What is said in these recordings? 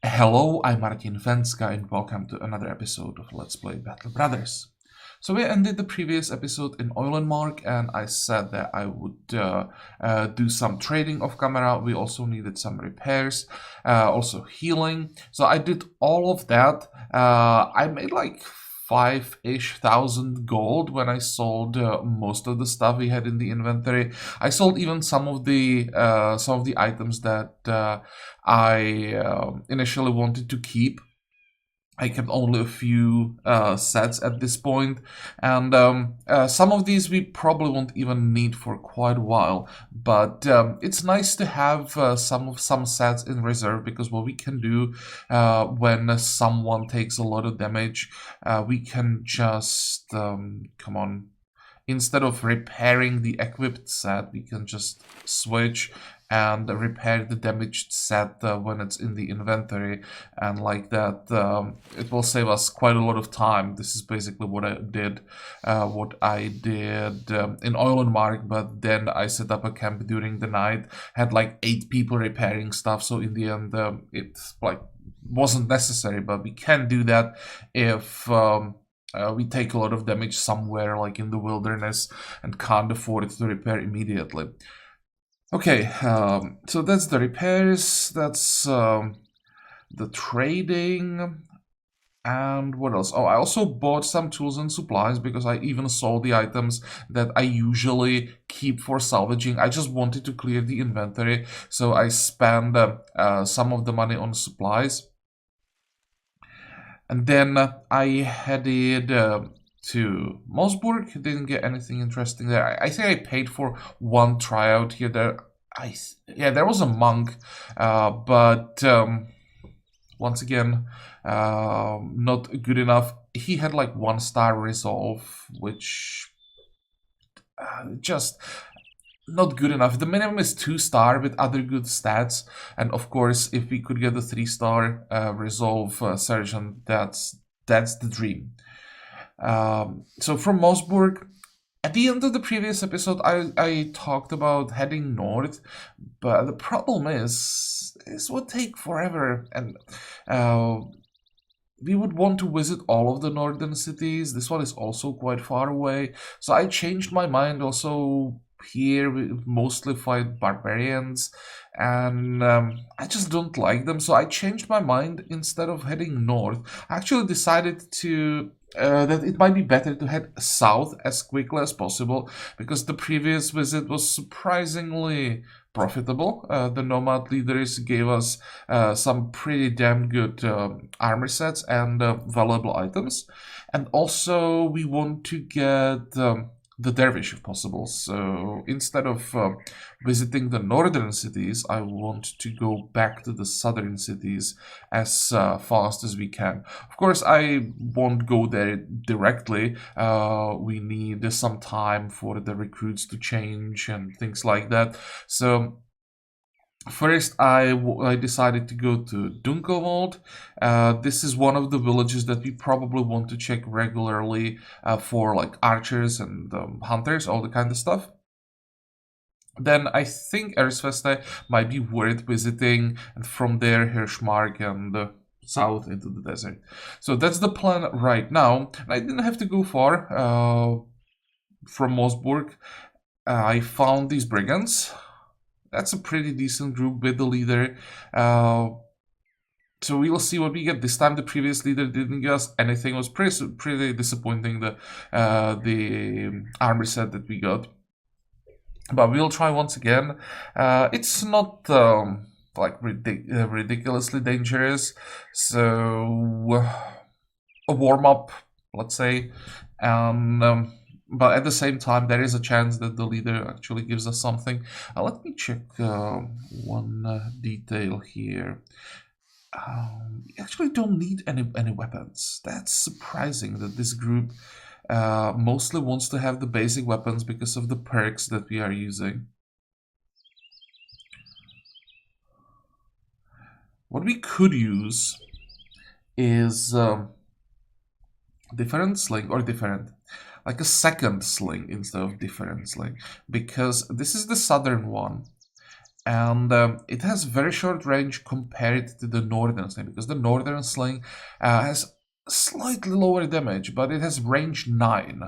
Hello, I'm Martin Fencka and welcome to another episode of Let's Play Battle Brothers. So we ended the previous episode in Eulenmark and I said that I would do some trading off camera. We also needed some repairs, also healing. So I did all of that. I made like 5-ish thousand gold when I sold most of the stuff we had in the inventory. I sold even some of the items that I initially wanted to keep. I kept only a few sets at this point, and some of these we probably won't even need for quite a while. But it's nice to have some sets in reserve, because what we can do when someone takes a lot of damage, we can just come on. Instead of repairing the equipped set, we can just switch and repair the damaged set when it's in the inventory, and like that it will save us quite a lot of time. This is basically what I did in Eulenmark, but then I set up a camp during the night, had like 8 people repairing stuff, so in the end it like wasn't necessary, but we can do that if we take a lot of damage somewhere like in the wilderness and can't afford it to repair immediately. Okay, so that's the repairs, that's the trading, and what else? Oh, I also bought some tools and supplies, because I even sold the items that I usually keep for salvaging. I just wanted to clear the inventory, so I spent some of the money on supplies. And then I headed to Mossburg. Didn't get anything interesting there. I think I paid for one tryout here. There was a monk, but once again, not good enough. He had like 1-star resolve, which just not good enough. The minimum is 2-star with other good stats, and of course, if we could get a 3-star resolve sergeant, that's the dream. So from Mossburg, at the end of the previous episode, I talked about heading north, but the problem is this would take forever, and we would want to visit all of the northern cities. This one is also quite far away, so I changed my mind. Also, here we mostly fight barbarians, and I just don't like them, so I changed my mind. Instead of heading north, I actually decided to that it might be better to head south as quickly as possible, because the previous visit was surprisingly profitable. The nomad leaders gave us some pretty damn good armor sets and valuable items, and also we want to get the dervish if possible. So instead of visiting the northern cities, I want to go back to the southern cities as fast as we can. Of course, I won't go there directly. We need some time for the recruits to change and things like that. So first, I decided to go to Dunkelwald. This is one of the villages that we probably want to check regularly for like archers and hunters, all the kind of stuff. Then I think Erzfeste might be worth visiting, and from there Hirschmark and south into the desert. So that's the plan right now. I didn't have to go far from Mossburg. I found these brigands. That's a pretty decent group with the leader. So we'll see what we get this time. The previous leader didn't give us anything. It was pretty disappointing, the armor set that we got. But we'll try once again. It's not like ridiculously dangerous. So a warm up, let's say, and. But at the same time, there is a chance that the leader actually gives us something. Let me check one detail here. We actually don't need any weapons. That's surprising that this group mostly wants to have the basic weapons because of the perks that we are using. What we could use is different sling, or different, like a second sling instead of different sling, because this is the southern one, and it has very short range compared to the Northern Sling, because the Northern Sling has slightly lower damage, but it has range 9.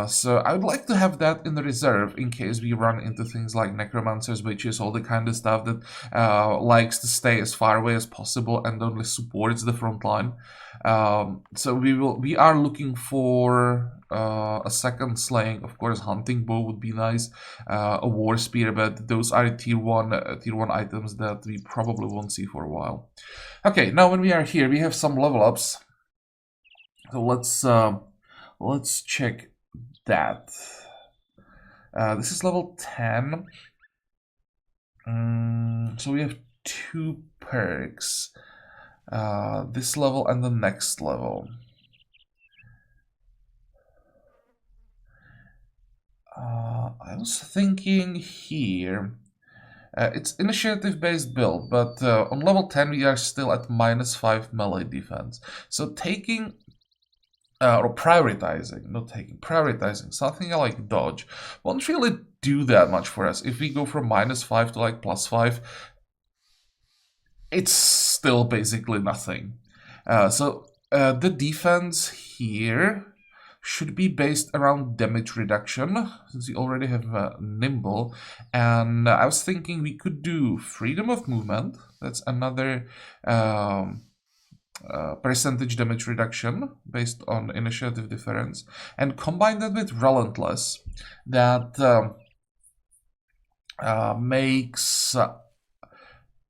So I would like to have that in the reserve in case we run into things like necromancers, witches, all the kind of stuff that likes to stay as far away as possible and only supports the front line. So we are looking for a second slaying. Of course, hunting bow would be nice, a war spear, but those are tier one items that we probably won't see for a while. Okay, now when we are here, we have some level ups. So let's check that. This is level 10. So we have 2 perks. This level and the next level. I was thinking here. It's initiative-based build, but on level 10 we are still at -5 melee defense. So taking or prioritizing, not taking, prioritizing something like dodge won't really do that much for us. If we go from -5 to like +5, it's still basically nothing. So the defense here should be based around damage reduction, since we already have nimble. And I was thinking we could do freedom of movement. That's another percentage damage reduction based on initiative difference, and combine that with relentless. That makes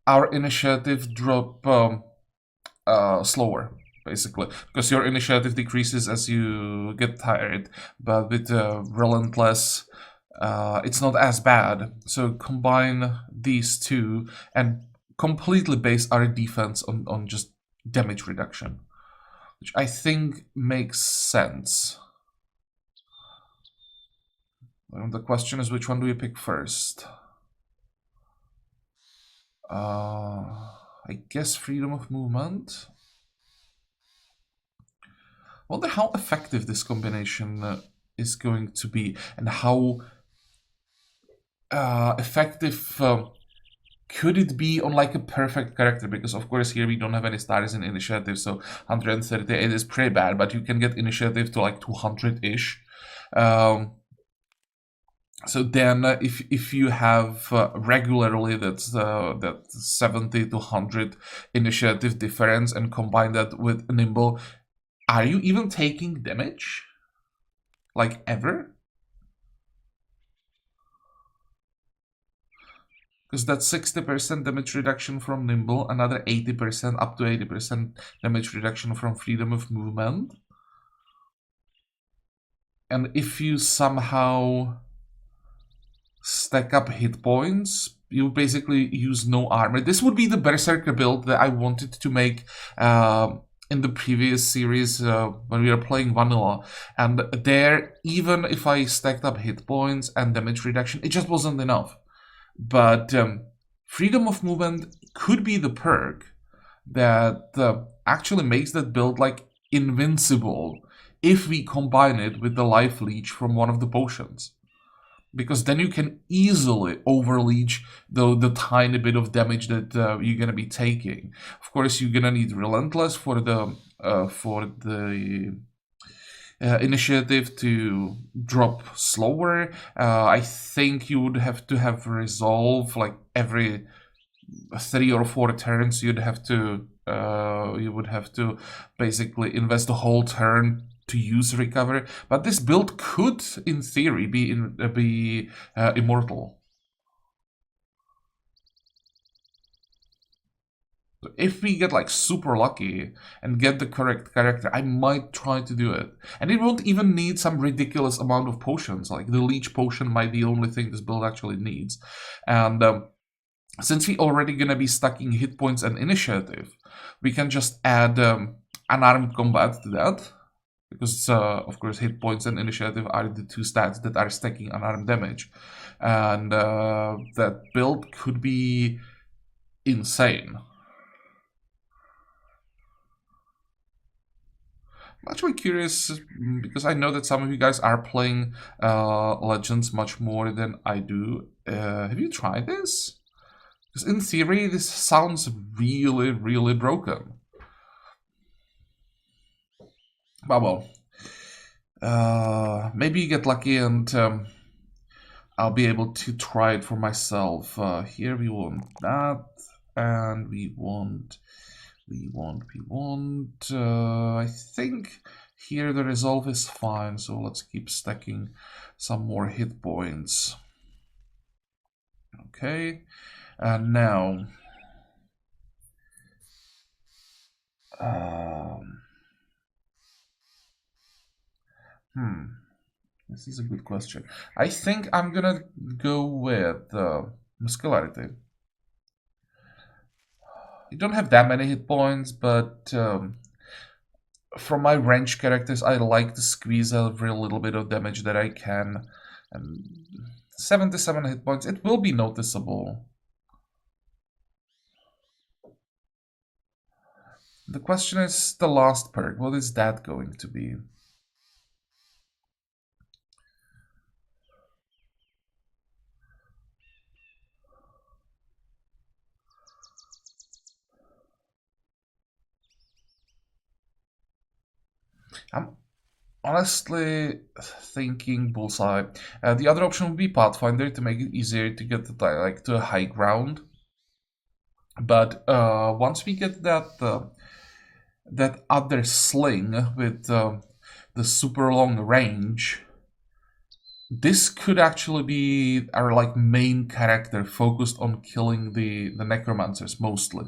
our initiative drop slower, basically, because your initiative decreases as you get tired, but with relentless it's not as bad. So combine these two and completely base our defense on just damage reduction, which I think makes sense. The question is, which one do we pick first? I guess freedom of movement. I wonder how effective this combination is going to be, and how effective could it be on like a perfect character? Because of course here we don't have any stars in initiative, so 138 is pretty bad, but you can get initiative to like 200-ish. So then if you have regularly that 70 to 100 initiative difference and combine that with nimble, are you even taking damage? Like ever? Because that's 60% damage reduction from nimble, another 80%, up to 80% damage reduction from freedom of movement. And if you somehow stack up hit points, you basically use no armor. This would be the Berserker build that I wanted to make in the previous series when we were playing vanilla. And there, even if I stacked up hit points and damage reduction, it just wasn't enough. But freedom of movement could be the perk that actually makes that build like invincible if we combine it with the life leech from one of the potions. Because then you can easily overleech the tiny bit of damage that you're gonna be taking. Of course, you're gonna need relentless for the initiative to drop slower. I think you would have to have resolve like every 3 or 4 turns. You would have to basically invest the whole turn to use recover. But this build could, in theory, be immortal. If we get like super lucky and get the correct character, I might try to do it. And it won't even need some ridiculous amount of potions. Like the leech potion might be the only thing this build actually needs. And since we already gonna be stacking hit points and initiative, we can just add unarmed combat to that. Because of course hit points and initiative are the 2 stats that are stacking unarmed damage. And that build could be insane. I'm actually curious, because I know that some of you guys are playing Legends much more than I do. Have you tried this? Because in theory, this sounds really, really broken. But well, maybe you get lucky and I'll be able to try it for myself. Here we want that, and we want. I think here the resolve is fine, so let's keep stacking some more hit points. Okay, and now. This is a good question. I think I'm gonna go with muscularity. You don't have that many hit points, but from my range characters, I like to squeeze every little bit of damage that I can. And 77 hit points, it will be noticeable. The question is the last perk. What is that going to be? I'm honestly thinking Bullseye. The other option would be Pathfinder to make it easier to get to a high ground. But once we get that other sling with the super long range, this could actually be our main character focused on killing the necromancers mostly.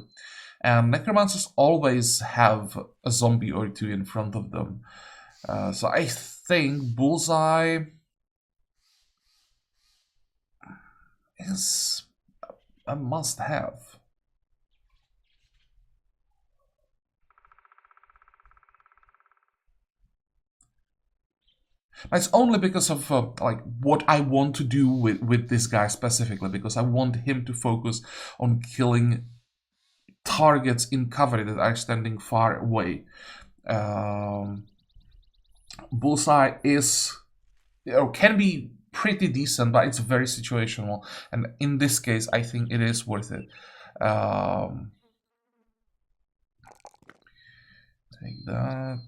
And necromancers always have a zombie or two in front of them. So I think Bullseye is a must-have. It's only because of what I want to do with this guy specifically, because I want him to focus on killing targets in cover that are standing far away. Bullseye is, can be pretty decent, but it's very situational, and in this case, I think it is worth it. Take that.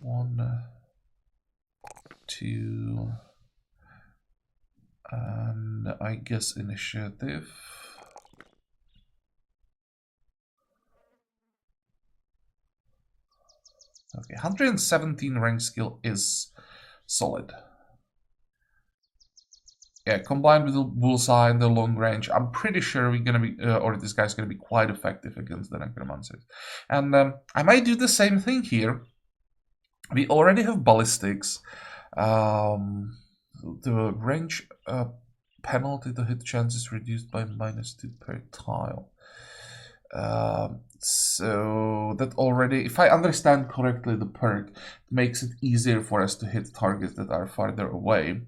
1, 2, and I guess initiative. Okay, 117 rank skill is solid. Yeah, combined with the bullseye and the long range, I'm pretty sure we're gonna be, or this guy's gonna be quite effective against the necromancers. And I might do the same thing here. We already have ballistics. The range penalty to hit chance is reduced by -2 per tile. So that already, if I understand correctly, the perk makes it easier for us to hit targets that are farther away.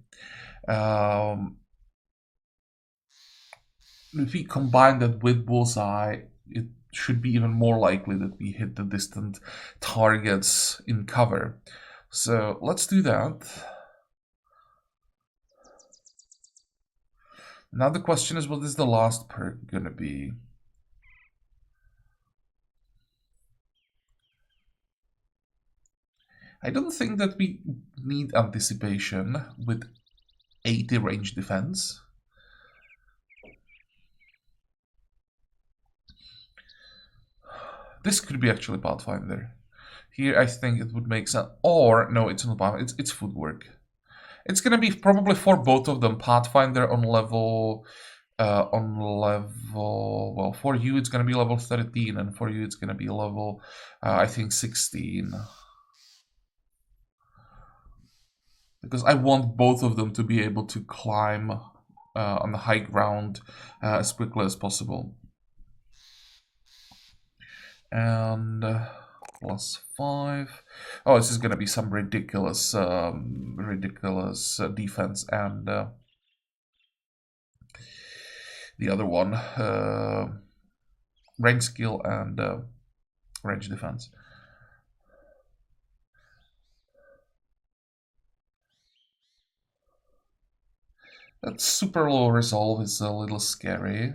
If we combine that with Bullseye, it should be even more likely that we hit the distant targets in cover. So let's do that. Now the question is, what is the last perk gonna be? I don't think that we need anticipation with 80 range defense. This could be actually Pathfinder. Here I think it would make sense. Or, no, it's not Pathfinder, it's footwork. It's gonna be probably for both of them. Pathfinder on level... well, for you it's gonna be level 13, and for you it's gonna be level, I think 16. Because I want both of them to be able to climb on the high ground as quickly as possible. And +5. Oh, this is gonna be some ridiculous defense, and the other one, range skill and range defense. That super low resolve is a little scary.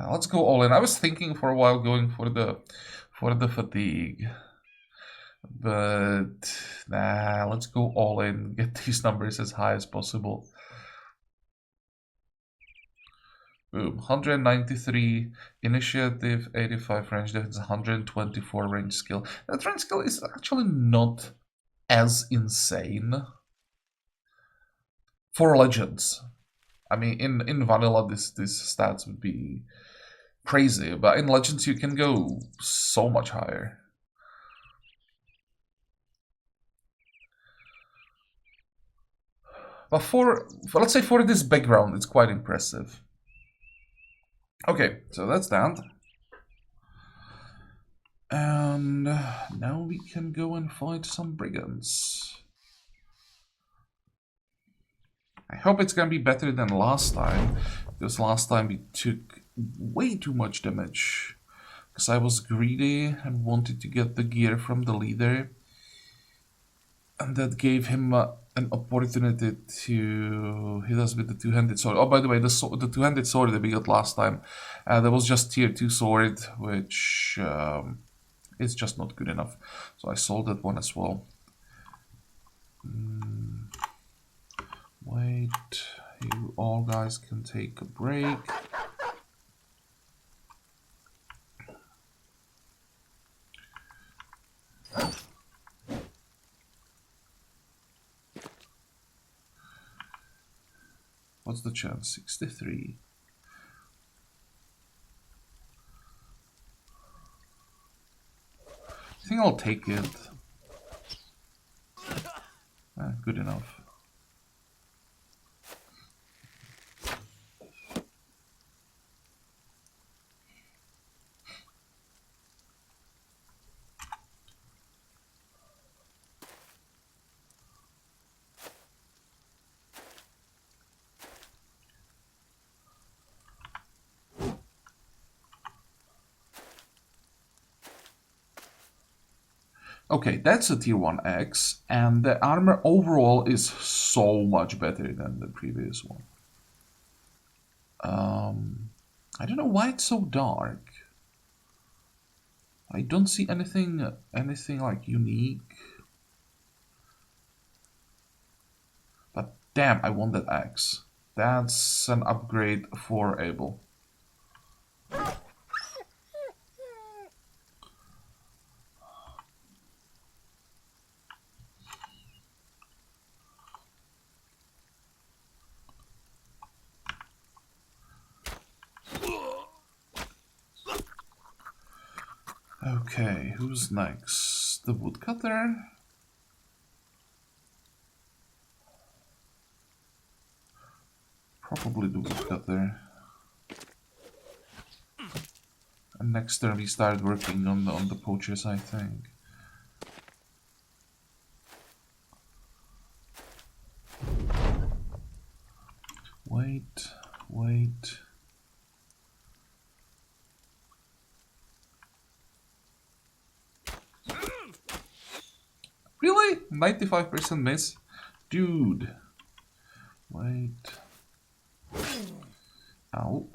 Let's go all in. I was thinking for a while going for the fatigue, but nah. Let's go all in. Get these numbers as high as possible. Boom. 193 initiative, 85 range defense, 124 range skill. That range skill is actually not as insane for legends. I mean, in vanilla, this stats would be crazy, but in legends you can go so much higher. But for let's say for this background, it's quite impressive. Okay, so that's that. And now we can go and fight some brigands. I hope it's gonna be better than last time, because last time we took way too much damage. Because I was greedy and wanted to get the gear from the leader. And that gave him an opportunity to hit us with the two-handed sword. Oh, by the way, the two-handed sword that we got last time, that was just tier 2 sword, which is just not good enough. So I sold that one as well. Wait, you all guys can take a break. What's the chance? 63. I think I'll take it. Good enough. Okay, that's a tier 1X, and the armor overall is so much better than the previous one. I don't know why it's so dark. I don't see anything like unique. But damn, I want that axe. That's an upgrade for Abel. Okay, who's next? The woodcutter? Probably the woodcutter. And next turn we start working on the poachers, I think. Wait. Really? 95% miss? Dude. Wait. Ow.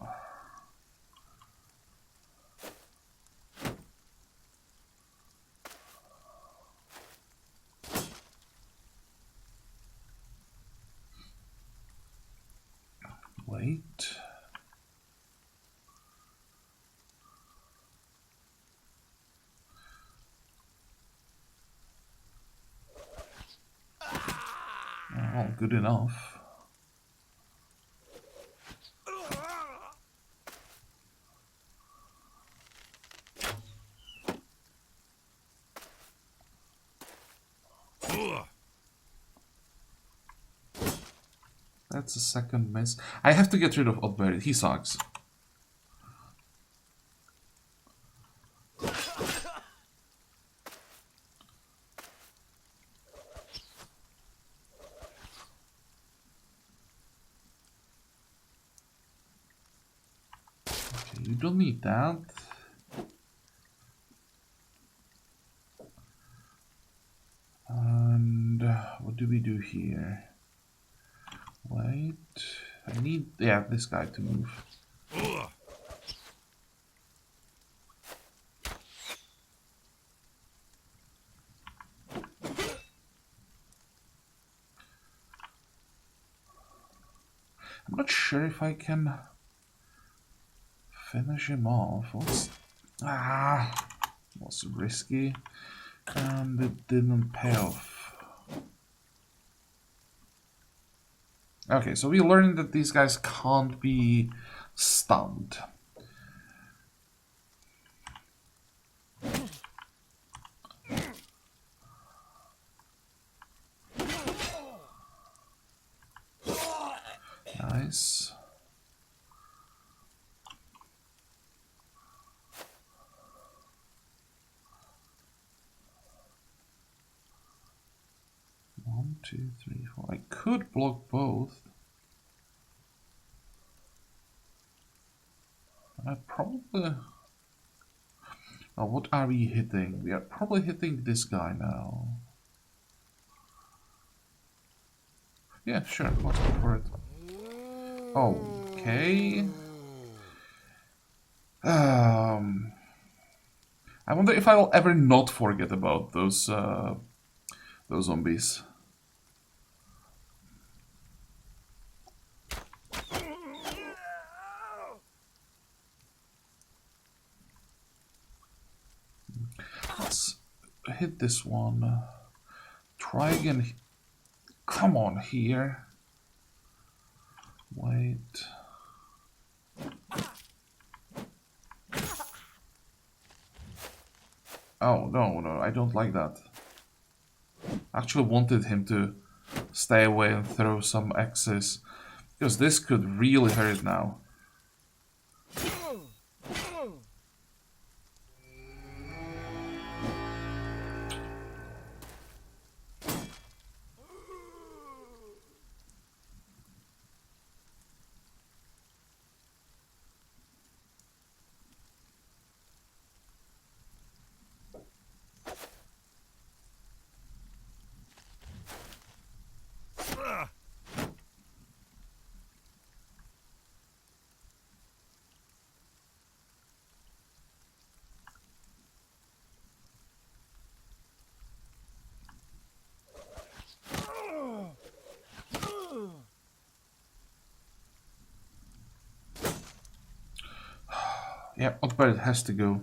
Wait. Oh, good enough. That's a second miss. I have to get rid of Oddberry. He sucks. Okay, you don't need that. do we do here? Wait, I need, yeah, this guy to move. I'm not sure if I can finish him off. What's... was risky, and it didn't pay off. Okay, so we learned that these guys can't be stunned. Nice. One, two, three, four. I could block both. I probably... Oh, what are we hitting? We are probably hitting this guy now. Yeah, sure. Let's go for it. Okay. I wonder if I will ever not forget about those zombies. Let's hit this one. Try again. Come on here. Wait. Oh, no, I don't like that. I actually wanted him to stay away and throw some X's, because this could really hurt now. Yeah, but it has to go.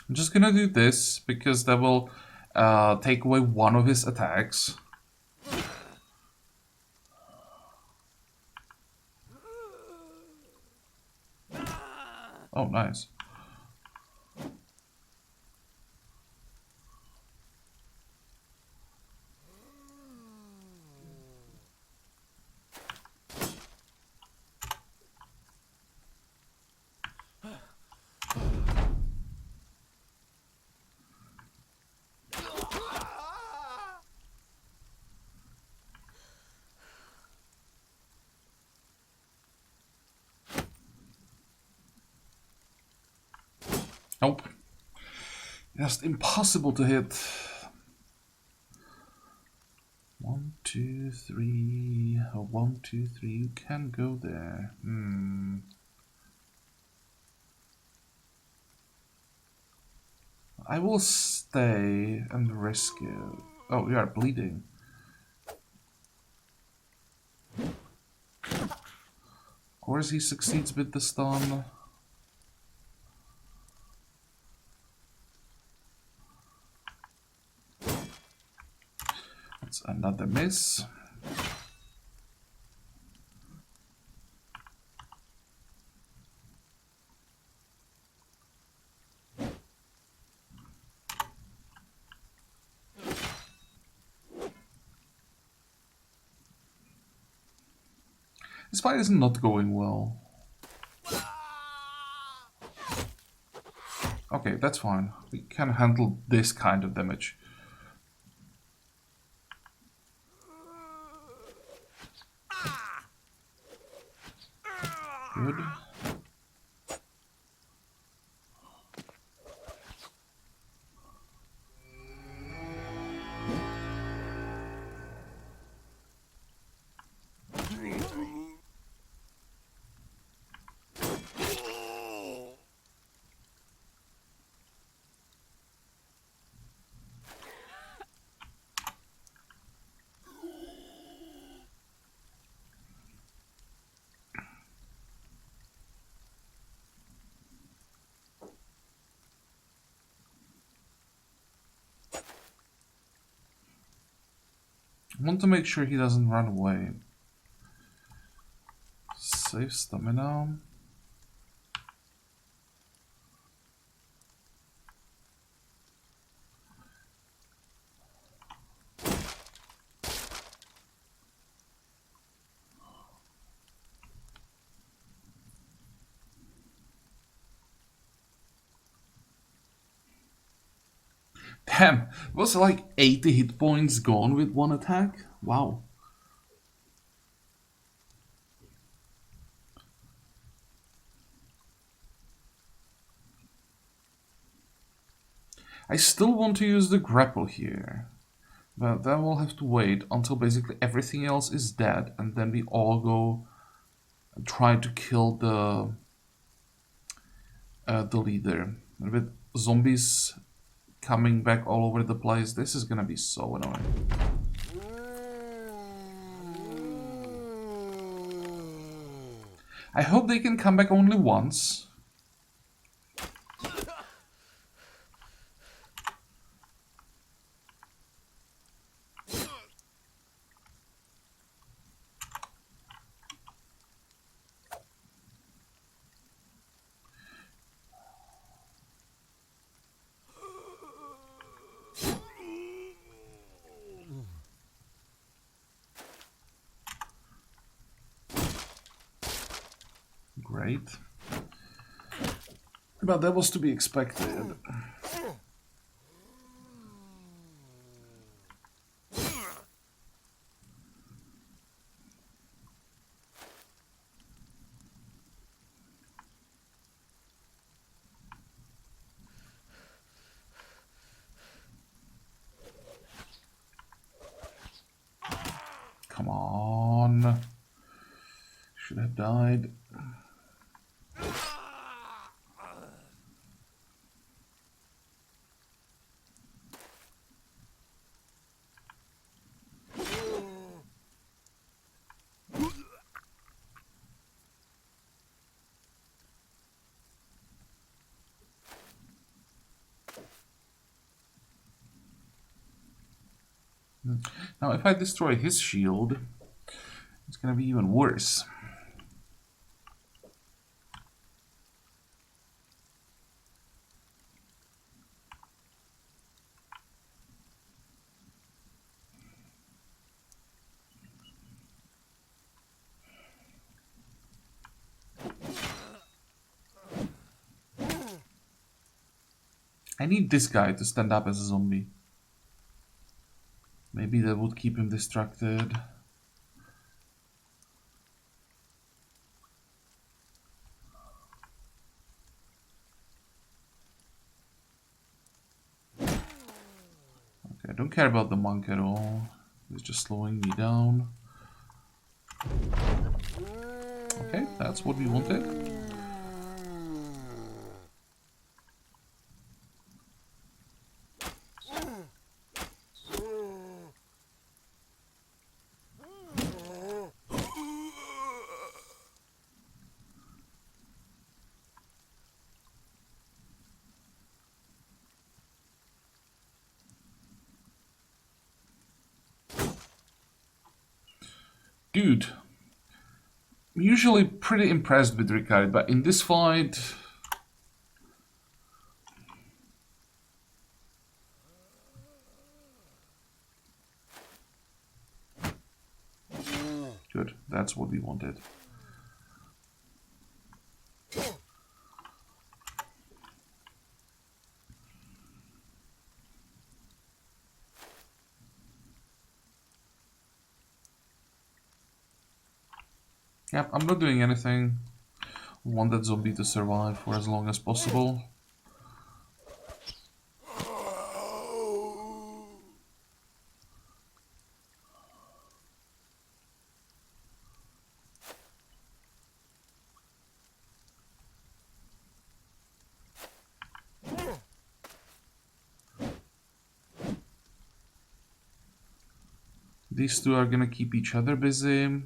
I'm just gonna do this because that will take away one of his attacks. Oh, nice. Nope. Just impossible to hit. 1, 2, 3. Oh, 1, 2, 3. You can go there. I will stay and risk it. Oh, you are bleeding. Of course he succeeds with the stun. That's another miss. This fight is not going well. Okay, that's fine. We can handle this kind of damage. Good. I want to make sure he doesn't run away. Save stamina. Damn, it was like 80 hit points gone with one attack. Wow. I still want to use the grapple here. But then we'll have to wait until basically everything else is dead, and then we all go and try to kill the leader. And with zombies coming back all over the place, this is gonna be so annoying. I hope they can come back only once. Great. But that was to be expected. Come on. Should have died. Now, if I destroy his shield, it's gonna be even worse. I need this guy to stand up as a zombie. Maybe that would keep him distracted. Okay, I don't care about the monk at all. He's just slowing me down. Okay, that's what we wanted. Dude, I'm usually pretty impressed with Ricard, but in this fight... Good, that's what we wanted. Yep, I'm not doing anything. I want that zombie to survive for as long as possible. These two are gonna keep each other busy.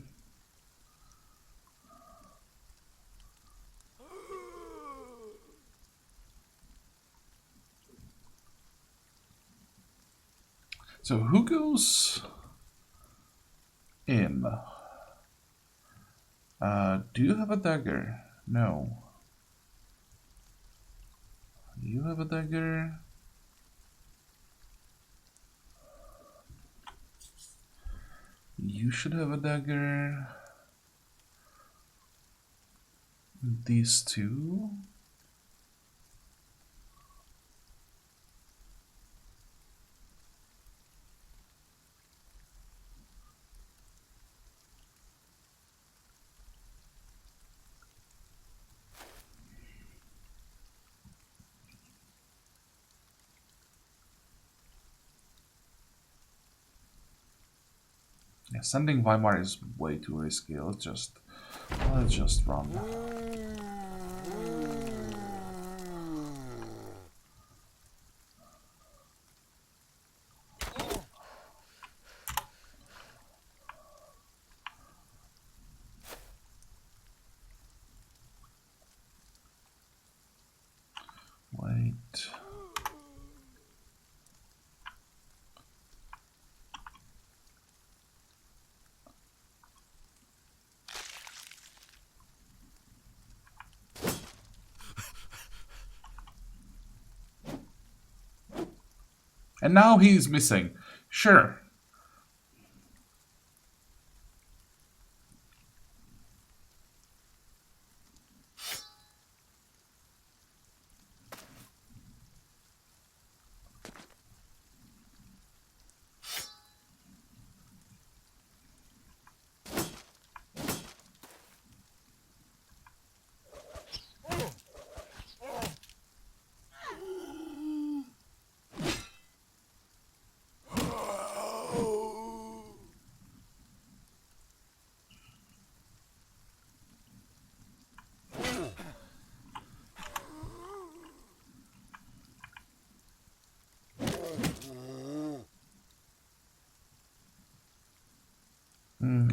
So who goes in? Do you have a dagger? No. You have a dagger? You should have a dagger. These two? Yeah, sending Weimar is way too risky. Let's just run. Wait. And now he's missing. Sure.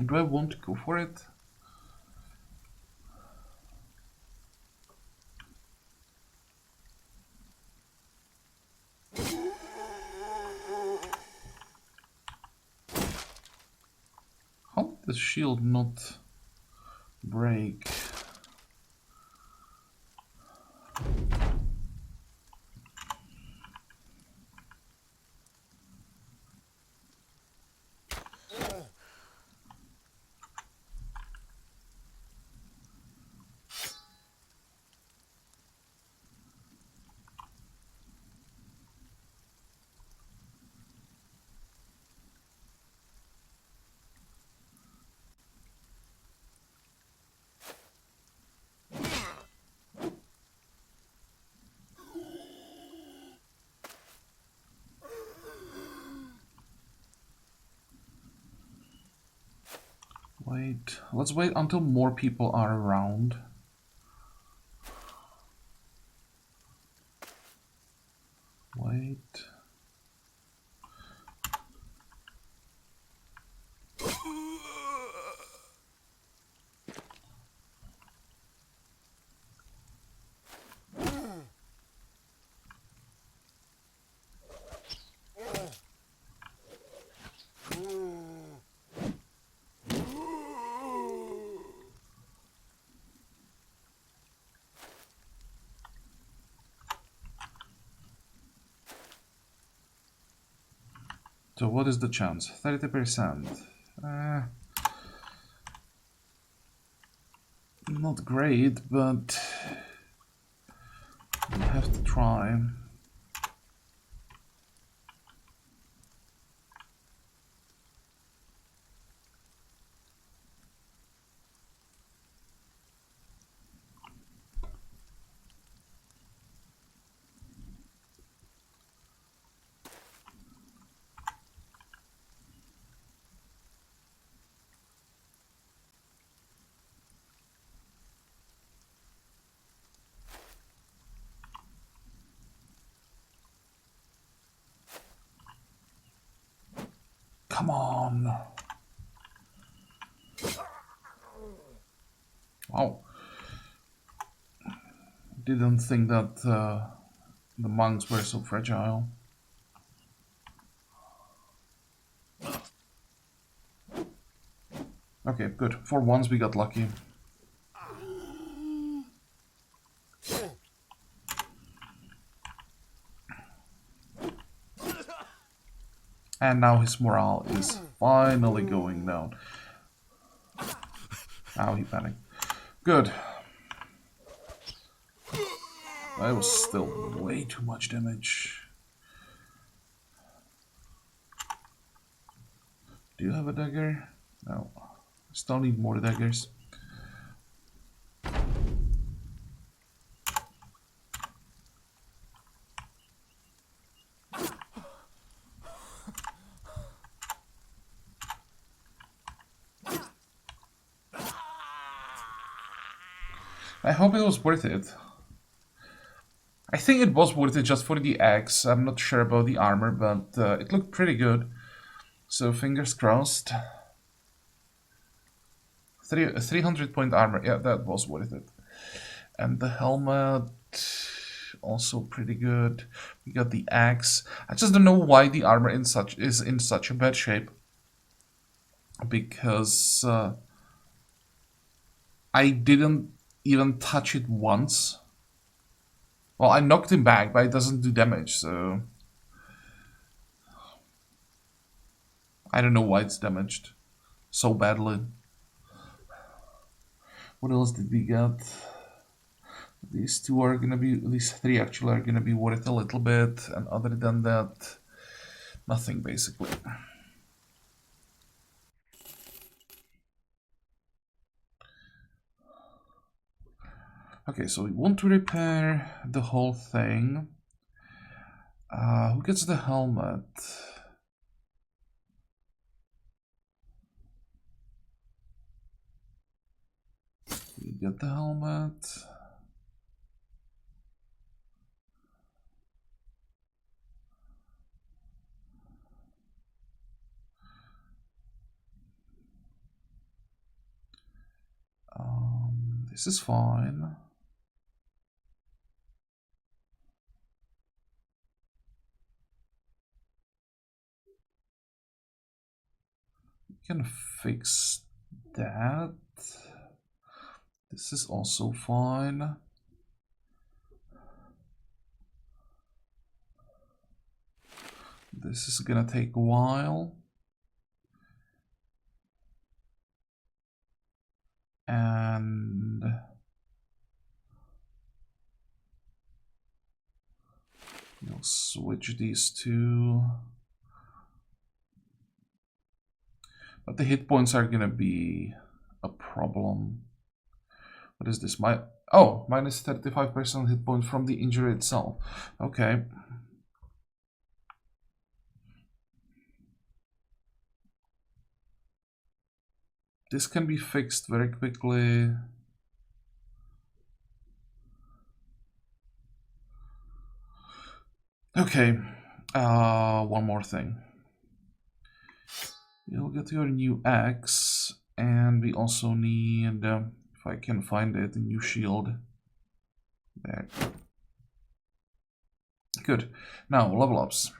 Do I want to go for it? How did the shield not break? Wait, let's wait until more people are around. Wait. So what is the chance? 30%. Not great, but we have to try. come on. Wow. Didn't think that the monks were so fragile. Okay, good. For once we got lucky. And now his morale is finally going down. Now he panicked. Good. That was still way too much damage. Do you have a dagger? No. Still need more daggers. I hope it was worth it. I think it was worth it just for the axe. I'm not sure about the armor, but it looked pretty good. So fingers crossed. 300-point armor. Yeah, that was worth it. And the helmet, also pretty good. We got the axe. I just don't know why the armor is in such a bad shape. Because I didn't even touch it once. Well, I knocked him back, but it doesn't do damage, so I don't know why it's damaged so badly. What else did we get? These three actually are gonna be worth a little bit, and other than that, nothing basically. Okay, so we want to repair the whole thing. Who gets the helmet? We get the helmet. This is fine. We can fix that. This is also fine. This is gonna take a while. And we'll switch these two. But the hit points are gonna be a problem. What is this? Minus 35% hit points from the injury itself. Okay. This can be fixed very quickly. Okay. One more thing. You'll get your new axe, and we also need, if I can find it, a new shield. There. Good. Now, level ups.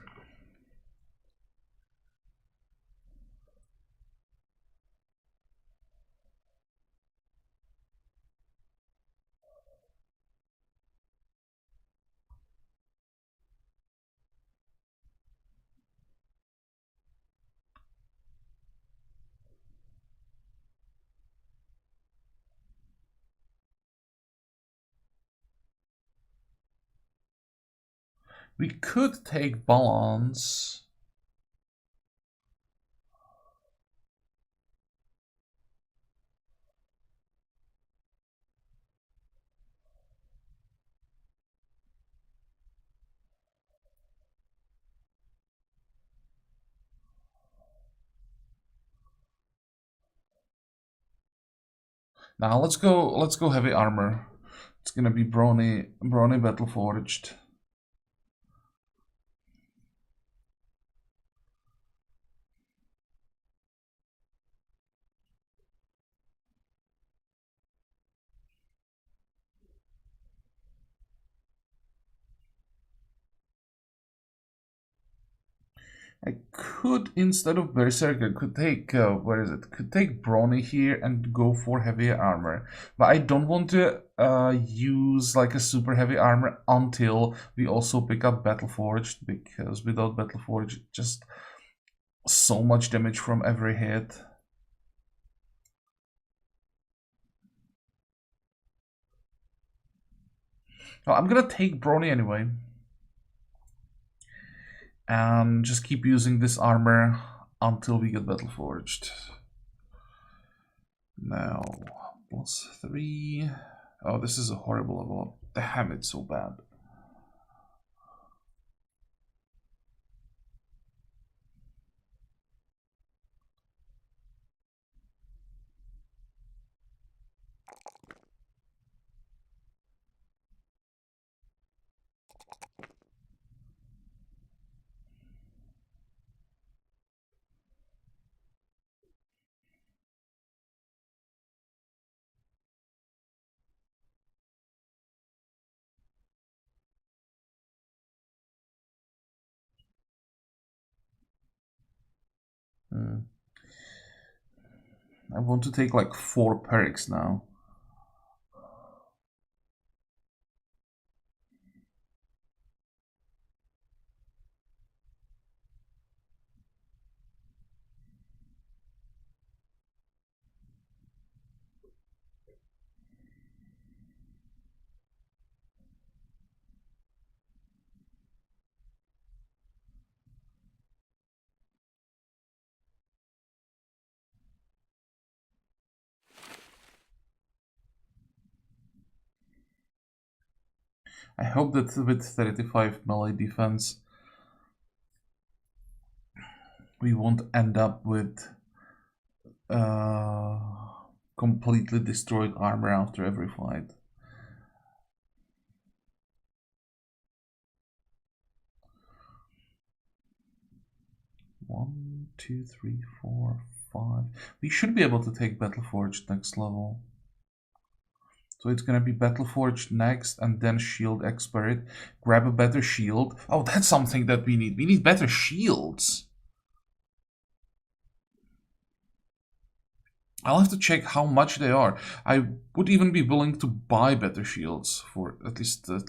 We could take balance. Now let's go heavy armor. It's gonna be brawny battle forged. I could, instead of Berserker, could take, where is it? Could take Brawny here and go for heavy armor. But I don't want to use like a super heavy armor until we also pick up Battleforged, because without Battleforged, just so much damage from every hit. Well, I'm gonna take Brawny anyway. And just keep using this armor until we get Battleforged. Now, +3. Oh, this is a horrible level. Damn, it's so bad. I want to take like 4 perks now. I hope that with 35 melee defense, we won't end up with completely destroyed armor after every fight. One, two, three, four, 5. We should be able to take Battleforged next level. So it's gonna be Battleforged next, and then Shield Expert. Grab a better shield. Oh, that's something that we need. We need better shields. I'll have to check how much they are. I would even be willing to buy better shields for at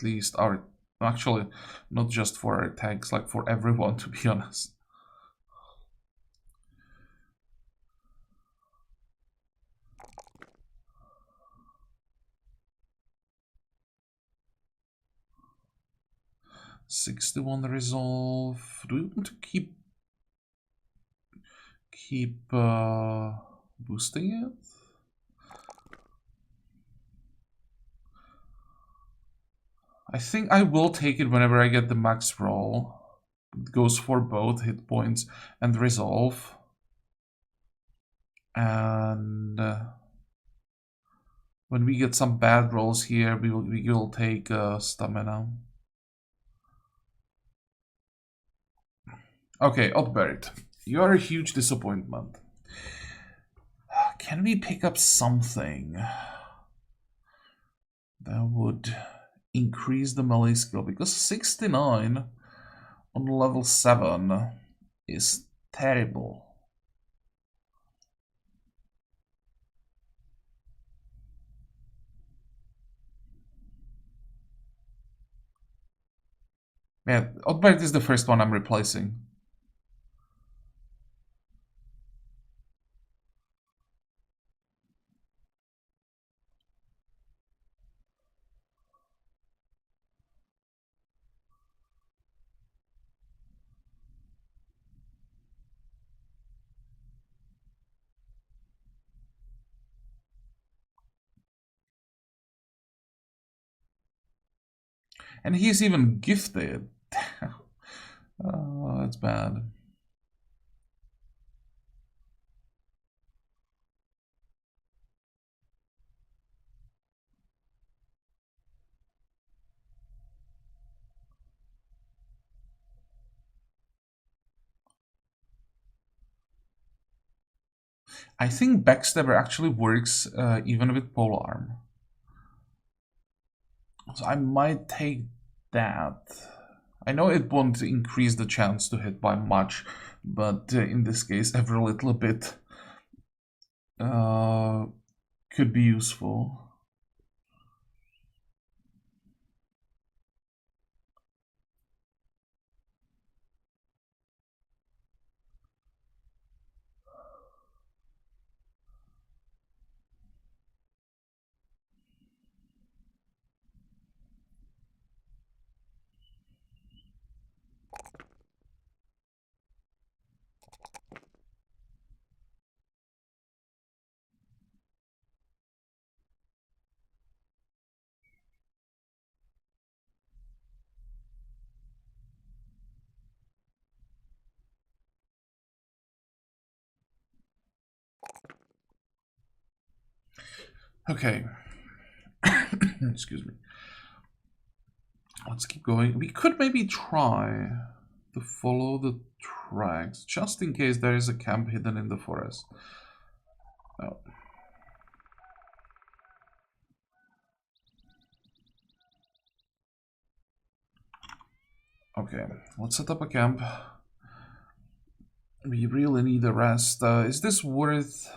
least our, actually not just for our tanks, like for everyone, to be honest. #61 resolve. Do we want to keep boosting it? I think I will take it whenever I get the max roll. It goes for both hit points and resolve. And when we get some bad rolls here, we will take stamina. Okay, Oddbert, you are a huge disappointment. Can we pick up something that would increase the melee skill? Because 69 on level 7 is terrible. Yeah, Oddbert is the first one I'm replacing. And he's even gifted. Oh, that's bad. I think Backstabber actually works even with polearm. So I might take that. I know it won't increase the chance to hit by much, but in this case, every little bit could be useful. Okay. Excuse me. Let's keep going. We could maybe try to follow the tracks, just in case there is a camp hidden in the forest. Oh. Okay, let's set up a camp. We really need a rest. Is this worth...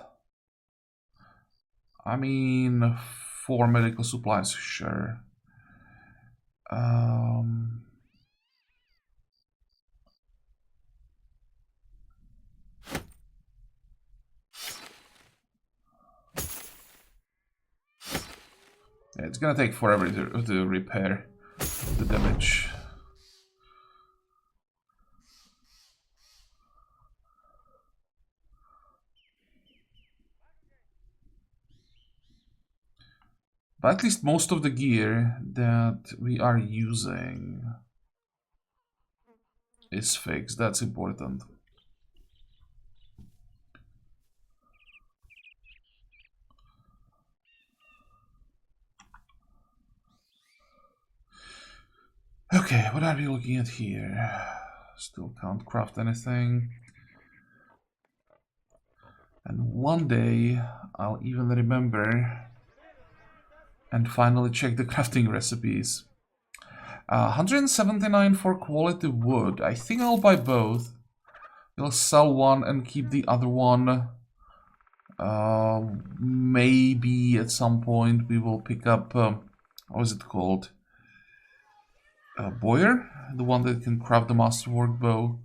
I mean, 4 medical supplies, sure. Yeah, it's gonna take forever to repair the damage. But at least most of the gear that we are using is fixed. That's important. Okay, what are we looking at here? Still can't craft anything. And one day I'll even remember and finally check the crafting recipes. 179 for quality wood. I think I'll buy both. We'll sell one and keep the other one. Maybe at some point we will pick up, what is it called? Boyer? The one that can craft the masterwork bow.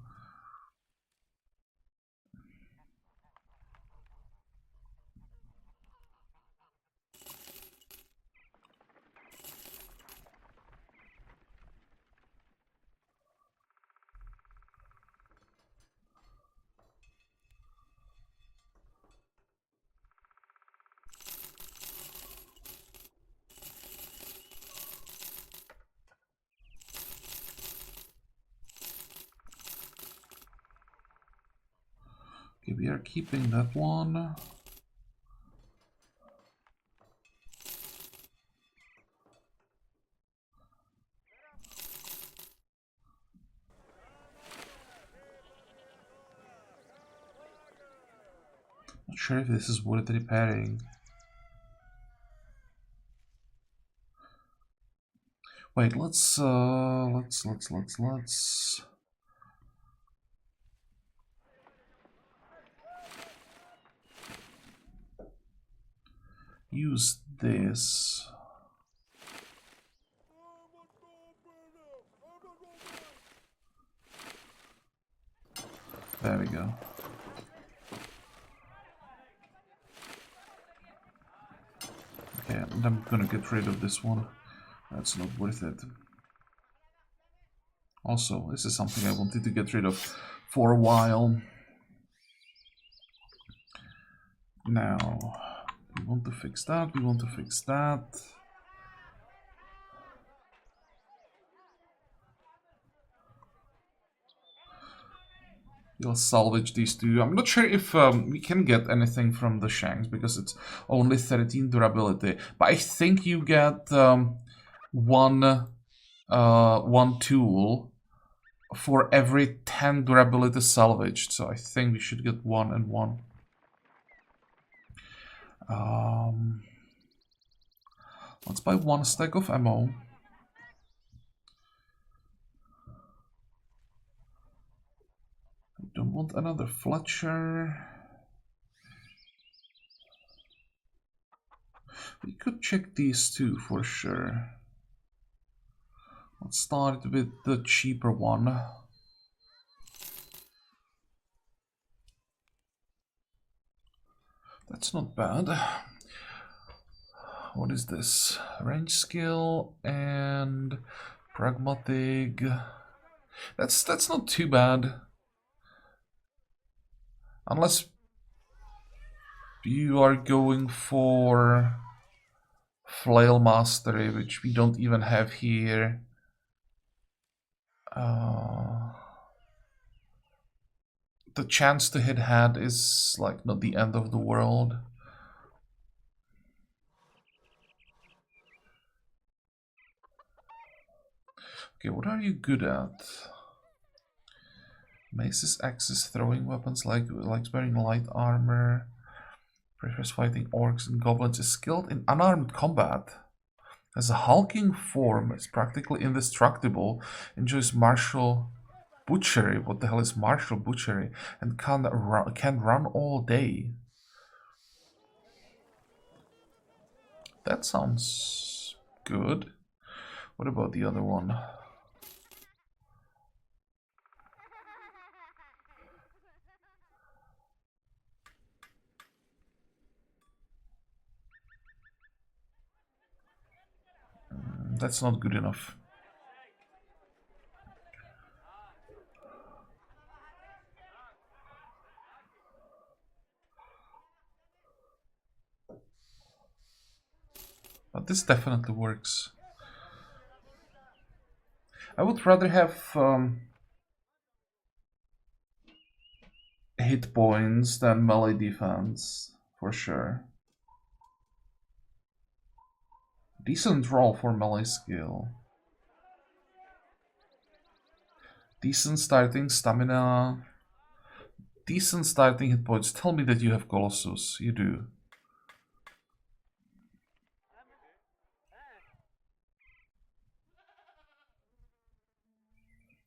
Okay, we are keeping that one. Not sure if this is worth repairing. Wait, let's use this. There we go. Okay, and I'm gonna get rid of this one. That's not worth it. Also, this is something I wanted to get rid of for a while. Now, we want to fix that, we want to fix that. We'll salvage these two. I'm not sure if we can get anything from the shanks because it's only 13 durability. But I think you get one tool for every 10 durability salvaged. So I think we should get 1 and 1. Let's buy 1 stack of ammo. Don't want another Fletcher. We could check these two for sure. Let's start with the cheaper one. That's not bad. What is this? Range skill and pragmatic. That's not too bad. Unless you are going for flail mastery, which we don't even have here. The chance to hit head is like not the end of the world. Okay, what are you good at? Maces, axes, throwing weapons, likes wearing light armor. Prefers fighting orcs and goblins. Is skilled in unarmed combat. Has a hulking form. Is practically indestructible. Enjoys martial butchery. What the hell is martial butchery? And can run all day. That sounds good. What about the other one? That's not good enough. But this definitely works. I would rather have hit points than melee defense, for sure. Decent roll for melee skill. Decent starting stamina. Decent starting hit points. Tell me that you have Colossus. You do.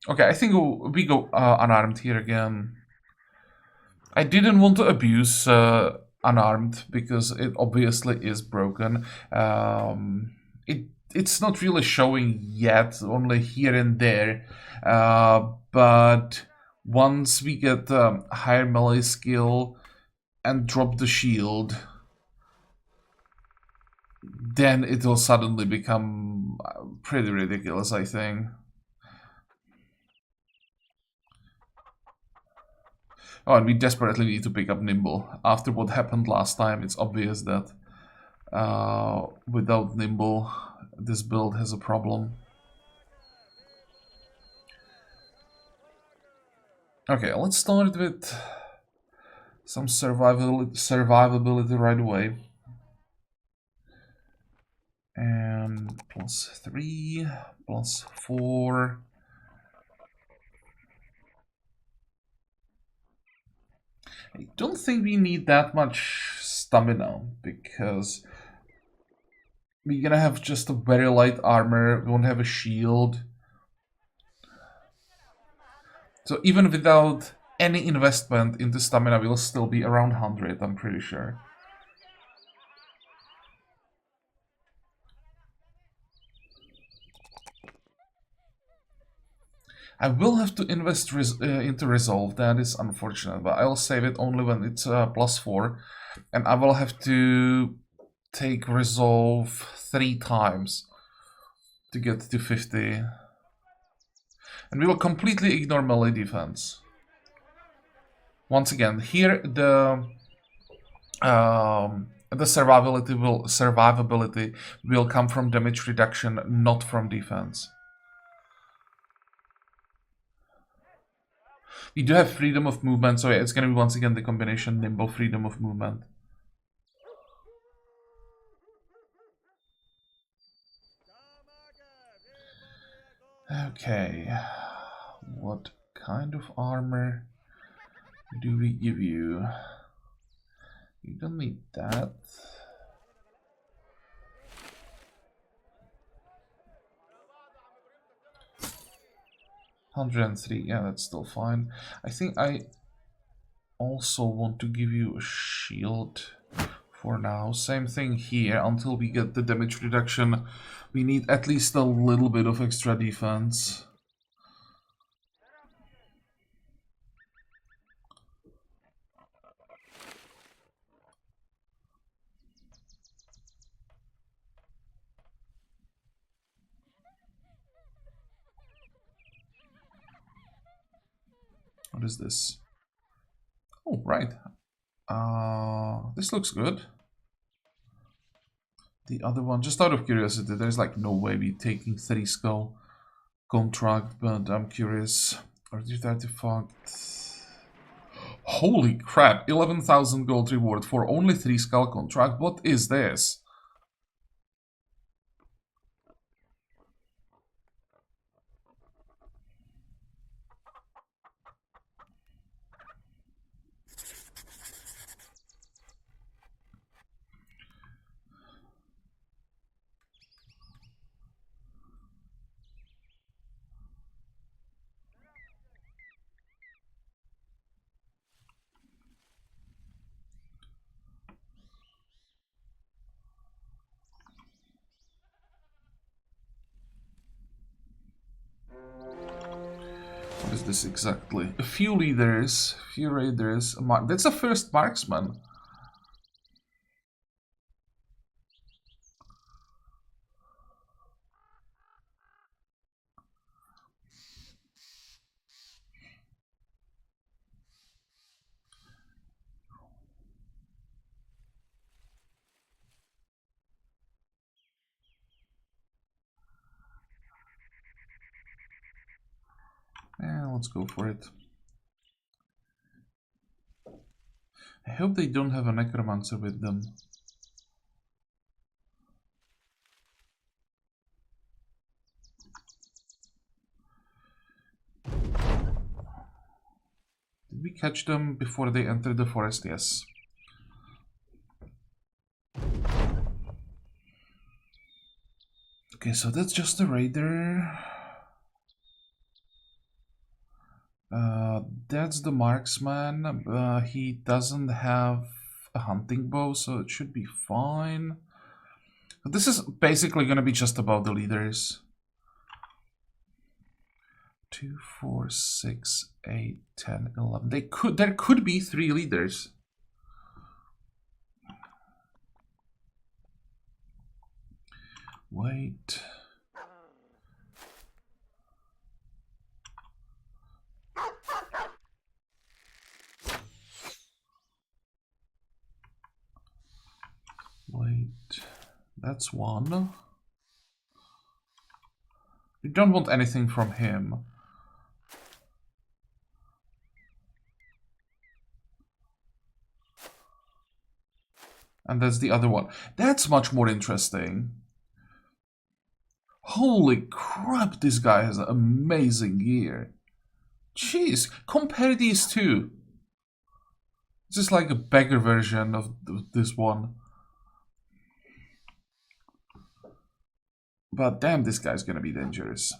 Okay, I think we go unarmed here again. I didn't want to abuse unarmed because it obviously is broken. It's not really showing yet, only here and there. But once we get higher melee skill and drop the shield, then it will suddenly become pretty ridiculous, I think. Oh, and we desperately need to pick up Nimble. After what happened last time, it's obvious that without Nimble, this build has a problem. Okay, let's start with some survivability right away. And +3, +4. I don't think we need that much stamina because we're gonna have just a very light armor, we won't have a shield. So even without any investment into stamina, we'll still be around 100, I'm pretty sure. I will have to invest into Resolve, that is unfortunate, but I'll save it only when it's +4. And I will have to take Resolve 3 times to get to 50. And we will completely ignore melee defense. Once again, here the survivability will come from damage reduction, not from defense. We do have freedom of movement, so yeah, it's gonna be once again the combination nimble freedom of movement. Okay, what kind of armor do we give you? You don't need that. $103, yeah, that's still fine. I think I also want to give you a shield for now. Same thing here. Until we get the damage reduction, we need at least a little bit of extra defense. What is this? Oh, right. This looks good. The other one, just out of curiosity, there's like no way we taking 3 skull contract, but I'm curious. Artifact. Holy crap, 11,000 gold reward for only 3 skull contract. What is this? What is this exactly? A few leaders, few raiders. That's a first marksman. Yeah, let's go for it. I hope they don't have a necromancer with them. Did we catch them before they entered the forest? Yes. Okay, so that's just a raider. That's the marksman. He doesn't have a hunting bow, so it should be fine. But this is basically going to be just about the leaders. 2, 4, 6, 8, 10, 11. There could be 3 leaders. Wait. Wait. That's one. We don't want anything from him. And that's the other one. That's much more interesting. Holy crap, this guy has an amazing gear. Jeez, compare these two. This is like a beggar version of this one. But damn, this guy's gonna be dangerous.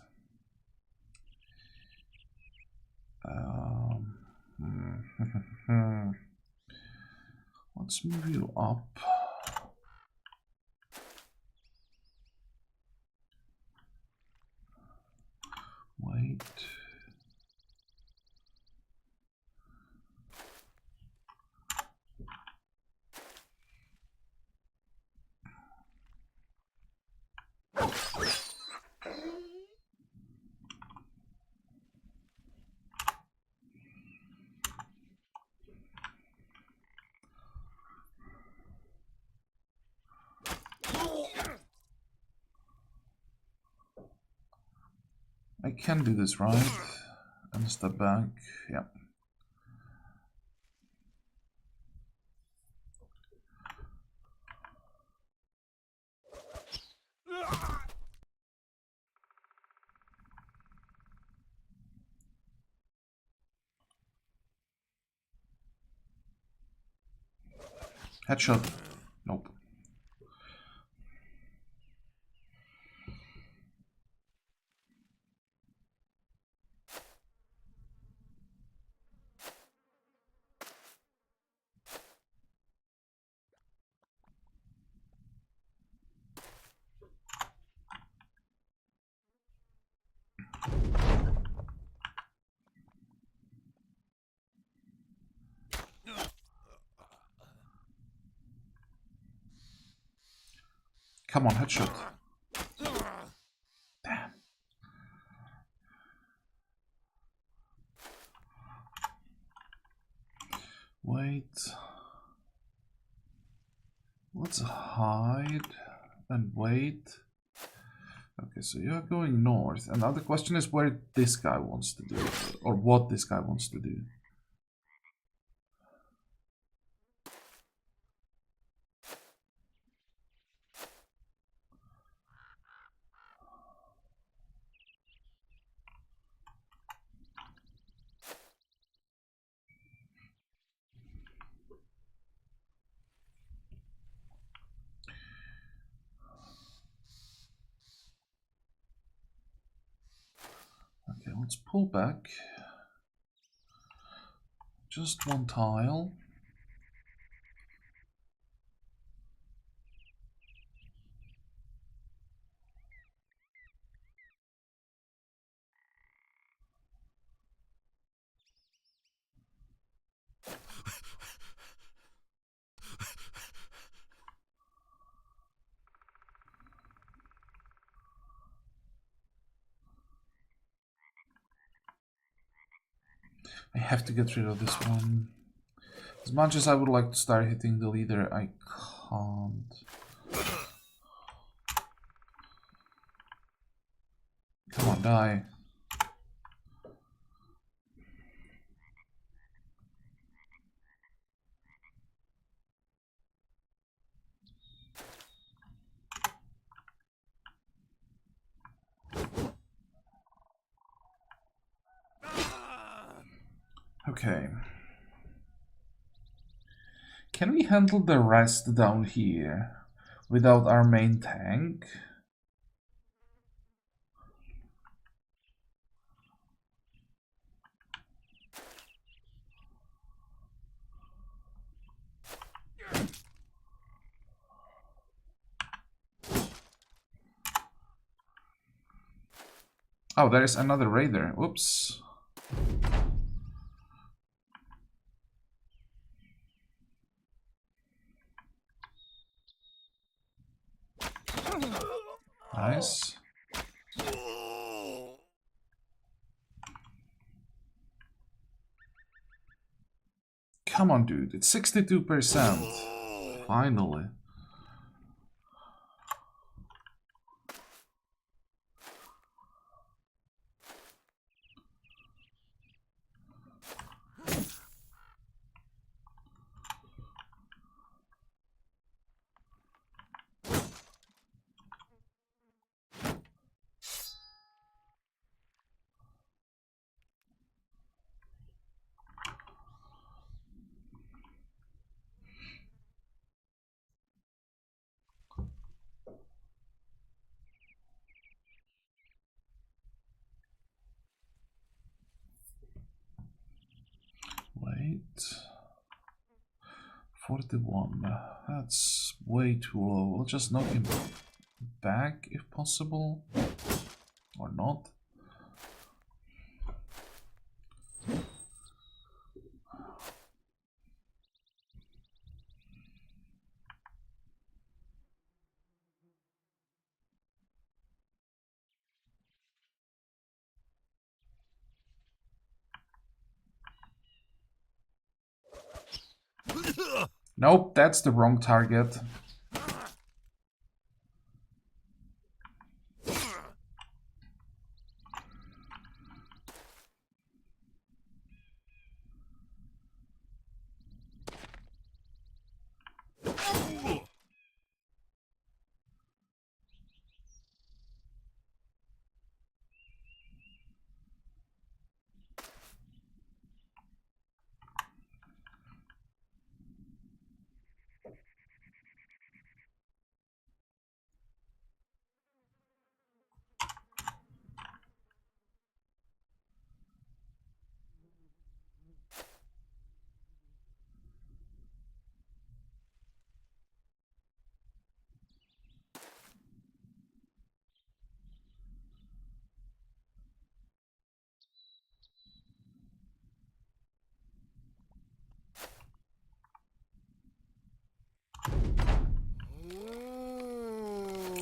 Let's move you up. Wait. I can do this, right? And step back. Yeah. Headshot. Nope. Come on, headshot. Damn. Wait. Let's hide and wait. Okay, so you're going north. And now the question is where this guy wants to do it, or what this guy wants to do. Okay, let's pull back. Just one tile. I have to get rid of this one. As much as I would like to start hitting the leader, I can't. Come on, die. Okay. Can we handle the rest down here without our main tank? Oh, there is another raider. Oops. Nice. Come on, dude. It's 62%. Finally. Wait. 41. That's way too low. We'll just knock him back if possible. Or not. Nope, that's the wrong target.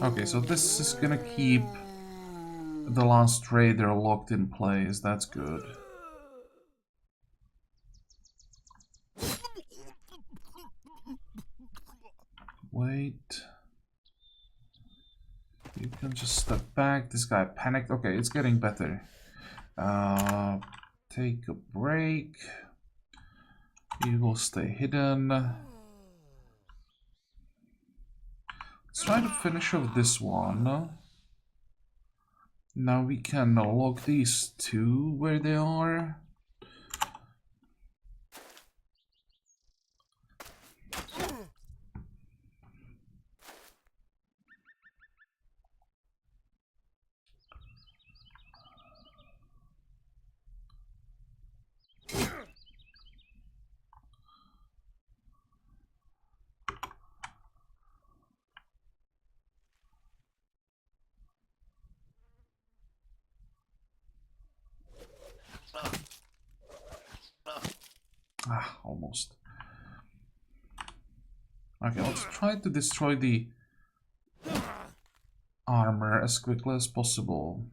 Okay, so this is gonna keep the last trader locked in place. That's good. Wait. You can just step back. This guy panicked. Okay, it's getting better. Take a break. You will stay hidden. Let's try to finish off this one. Now we can lock these two where they are. Ah, almost. Okay, let's try to destroy the armor as quickly as possible.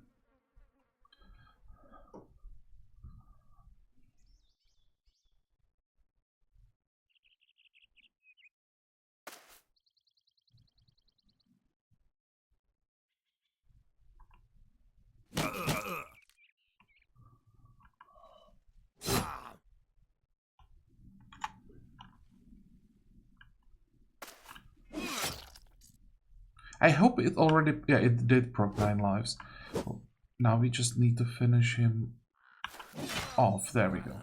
I hope it already... Yeah, it did proc 9 lives. Well, now we just need to finish him off. There we go.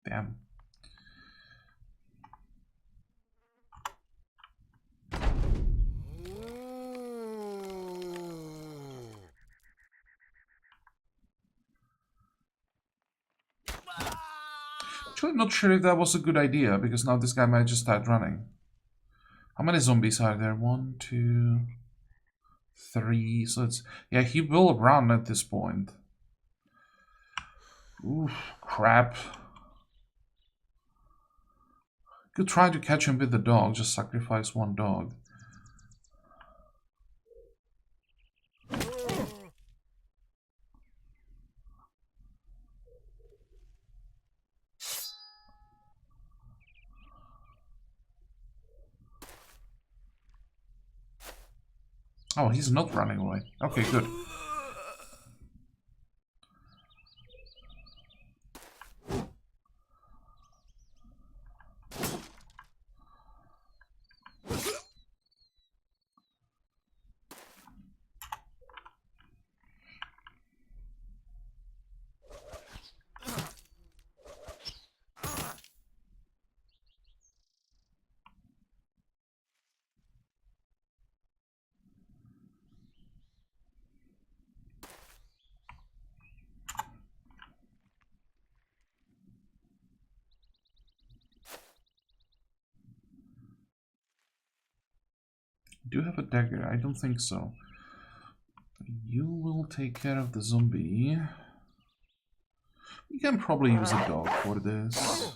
Damn. Actually, not sure if that was a good idea, because now this guy might just start running. How many zombies are there? 1, 2, 3. So it's... Yeah, he will run at this point. Oof, crap. Could try to catch him with the dog, just sacrifice one dog. Oh, he's not running away. Okay, good. Do you have a dagger? I don't think so. You will take care of the zombie. We can probably use a dog for this.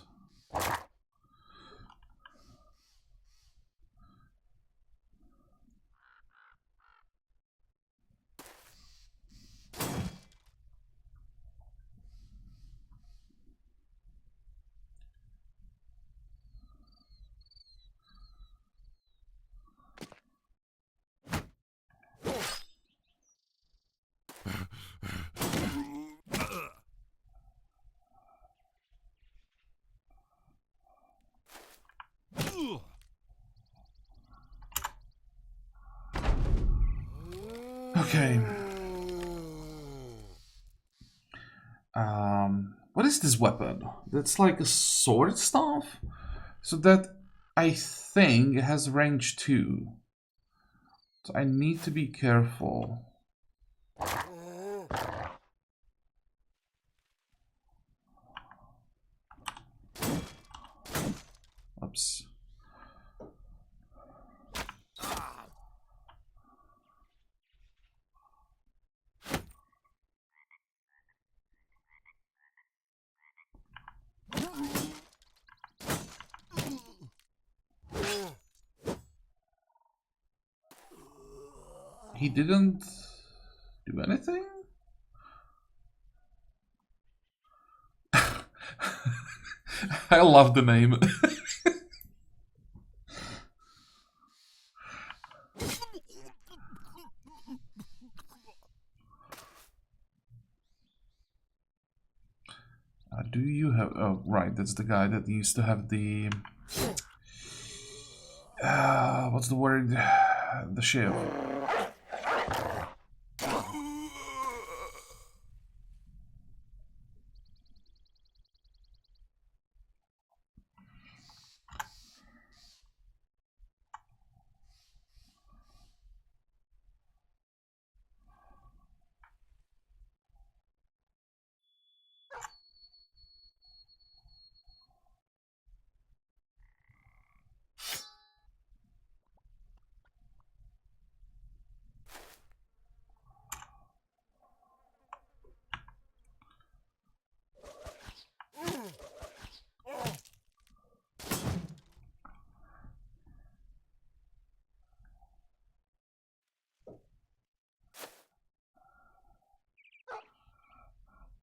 Okay. What is this weapon? That's like a sword staff? So that, I think, has range 2. So I need to be careful. Oops. He didn't do anything? I love the name. Do you have... Oh, right, that's the guy that used to have the... what's the word? The shiv.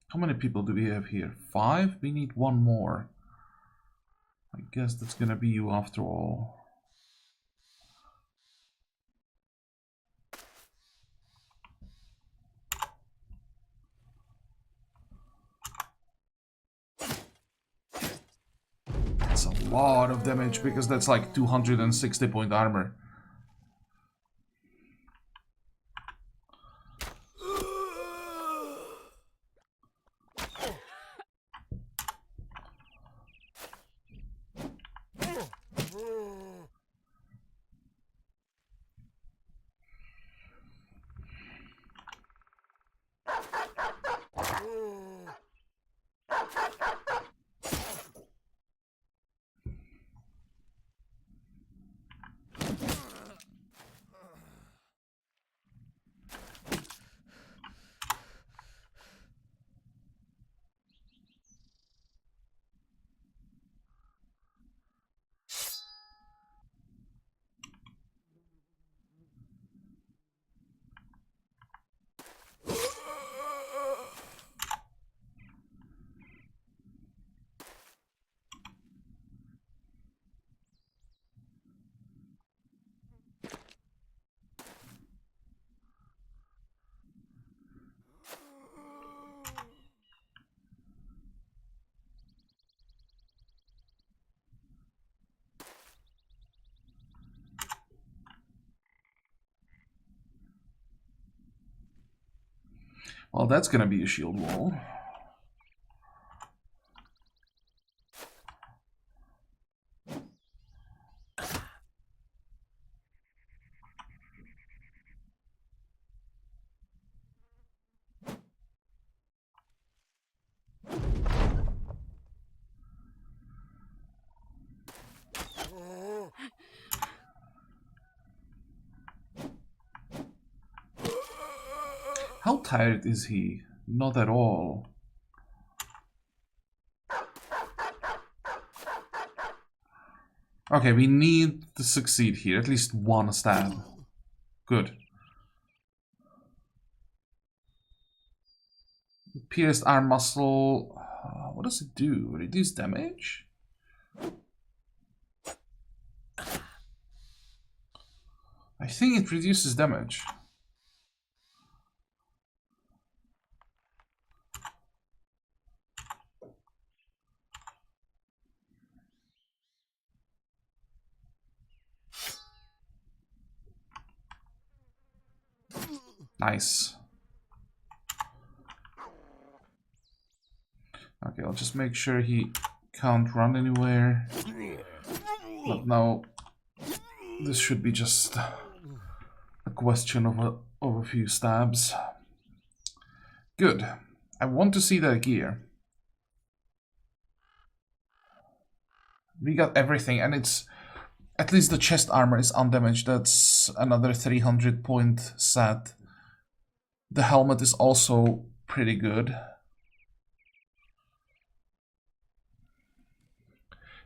How many people do we have here? 5? We need one more. I guess that's gonna be you after all. That's a lot of damage because that's like 260 point armor. Well, that's gonna be a shield wall. How tired is he? Not at all. Okay, we need to succeed here. At least one stab. Good. Pierced arm muscle. What does it do? Reduce damage? I think it reduces damage. Nice. Okay, I'll just make sure he can't run anywhere. But now, this should be just a question of a few stabs. Good. I want to see that gear. We got everything, and it's... At least the chest armor is undamaged. That's another 300 point set. The helmet is also pretty good.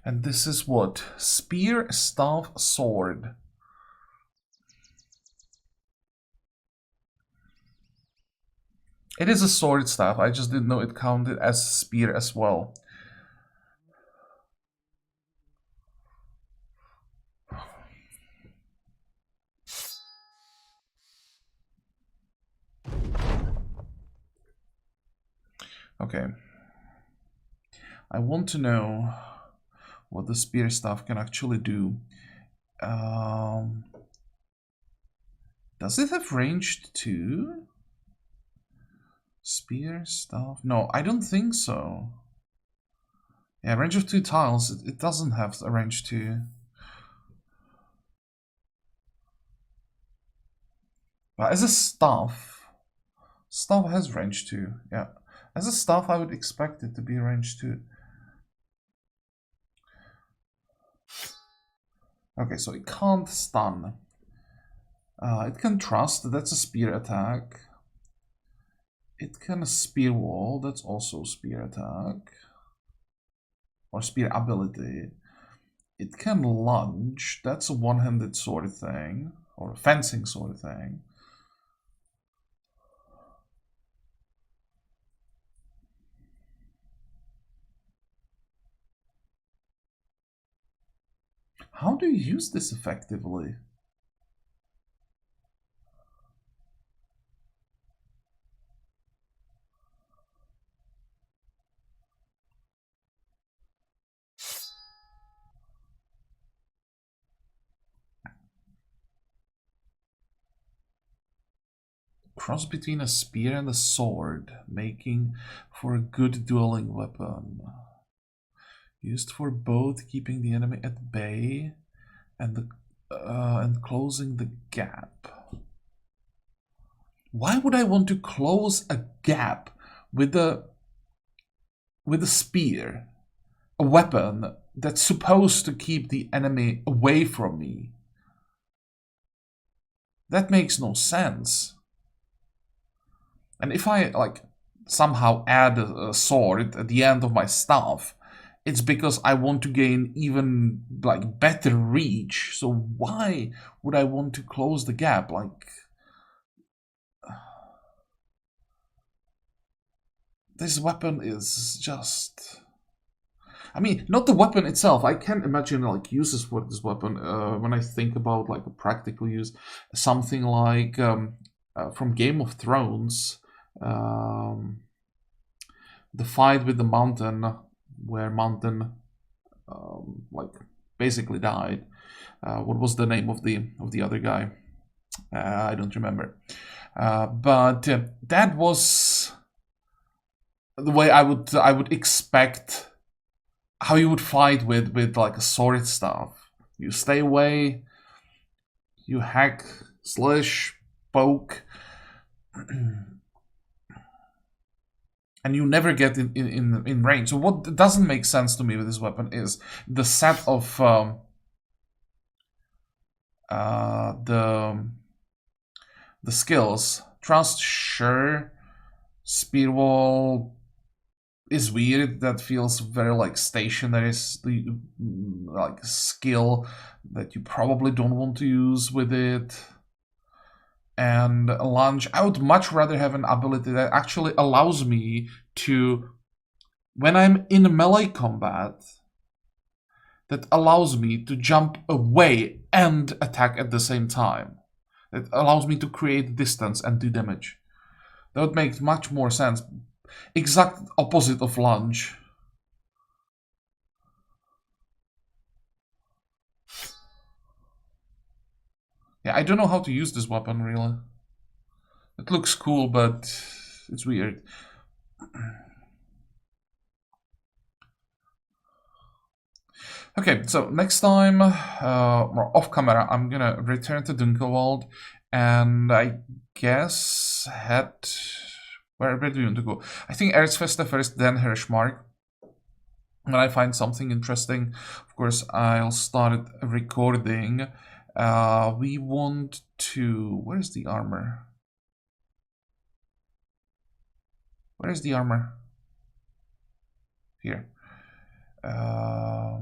And this is what? Spear, staff, sword. It is a sword staff. I just didn't know it counted as spear as well. Okay. I want to know what the spear staff can actually do. Does it have ranged 2? Spear staff? No, I don't think so. Yeah, range of 2 tiles. It doesn't have a range 2. But as a staff has range 2. Yeah. As a staff, I would expect it to be range 2. Okay, so it can't stun. It can thrust, that's a spear attack. It can spear wall, that's also spear attack. Or spear ability. It can lunge, that's a one-handed sort of thing. Or a fencing sort of thing. How do you use this effectively? Cross between a spear and a sword, making for a good dueling weapon. Used for both keeping the enemy at bay and closing the gap. Why would I want to close a gap with a spear, a weapon that's supposed to keep the enemy away from me? That makes no sense. And if I like somehow add a sword at the end of my staff, it's because I want to gain even like better reach. So why would I want to close the gap? Like this weapon is just, I mean, not the weapon itself. I can't imagine like uses for this weapon when I think about like a practical use. Something like from Game of Thrones, the fight with the mountain, where mountain like basically died. What was the name of the other guy? I don't remember. But that was the way I would expect how you would fight with like a sword staff. You stay away, you hack, slash, poke, and you never get in range. So what doesn't make sense to me with this weapon is the set of the skills. Trust, sure. Spear wall is weird. That feels very like stationary, like skill that you probably don't want to use with it. And lunge, I would much rather have an ability that actually allows me to, when I'm in melee combat, that allows me to jump away and attack at the same time. It allows me to create distance and do damage. That would make much more sense. Exact opposite of lunge. Yeah, I don't know how to use this weapon, really. It looks cool, but it's weird. Okay, so next time, off camera, I'm gonna return to Dunkelwald, and I guess head... Where do you want to go? I think Erzfeste first, then Hirschmark. When I find something interesting, of course, I'll start recording. We want to... Where's the armor? Where's the armor? Here. I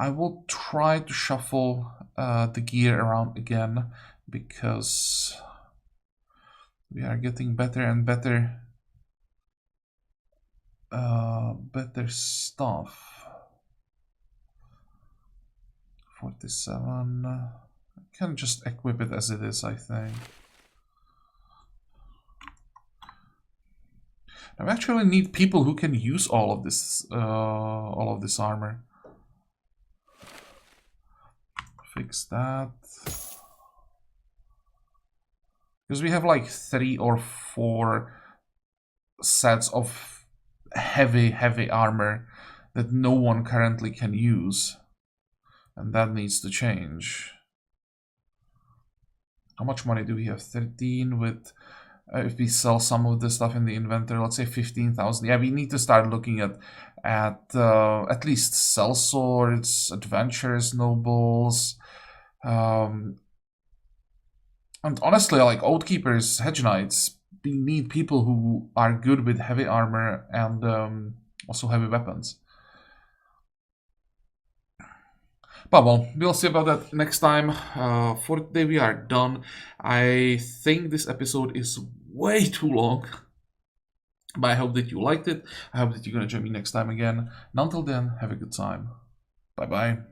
will try to shuffle the gear around again, because We are getting better and better. Better stuff. 47. I can just equip it as it is, I think. I actually need people who can use all of this armor. Fix that. Because we have like 3 or 4 sets of heavy armor that no one currently can use. And that needs to change. How much money do we have? 13 with... if we sell some of the stuff in the inventory, let's say 15,000. Yeah, we need to start looking at least sellswords, adventurers, nobles, and honestly, like oathkeepers, hedge knights. We need people who are good with heavy armor and also heavy weapons. But well, we'll see about that next time. For today, we are done. I think this episode is way too long. But I hope that you liked it. I hope that you're going to join me next time again. And until then, have a good time. Bye bye.